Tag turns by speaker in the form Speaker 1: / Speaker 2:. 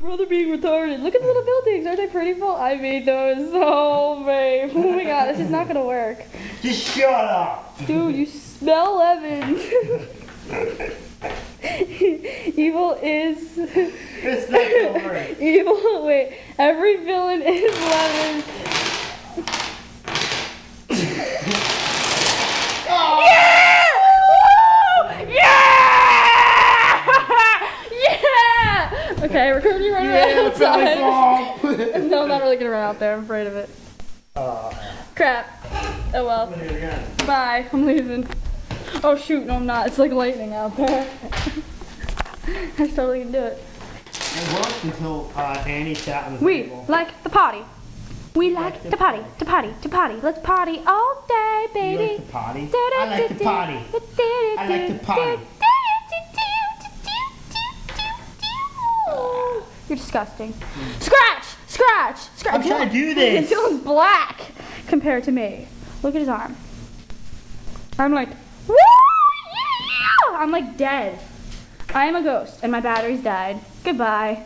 Speaker 1: brother being retarded. Look at the little buildings. Aren't they pretty? I made those. Oh, babe. Oh my god, this is not gonna work.
Speaker 2: Just shut up.
Speaker 1: Dude, you smell lemons. Evil is...
Speaker 2: It's not gonna work.
Speaker 1: Evil, wait. Every villain is lemons.
Speaker 2: Oh.
Speaker 1: Yeah! Woo! Yeah! Yeah! Okay, we're going to run around outside. No, I'm not really going to run out there. I'm afraid of it. Crap. Oh well. Bye. I'm leaving. Oh shoot, no I'm not. It's like lightning out there. I was totally going to do it.
Speaker 2: It worked until Annie sat on the
Speaker 1: We
Speaker 2: table.
Speaker 1: like the party. We like to party, to party, to party. Let's party all day,
Speaker 2: You
Speaker 1: baby.
Speaker 2: like to potty? I like to potty. I like to potty.
Speaker 1: You're disgusting. Scratch! Scratch! Scratch!
Speaker 2: I'm trying to do this.
Speaker 1: Dylan's black compared to me. Look at his arm. I'm like, woo! Yeah! I'm like dead. I am a ghost and my batteries died. Goodbye.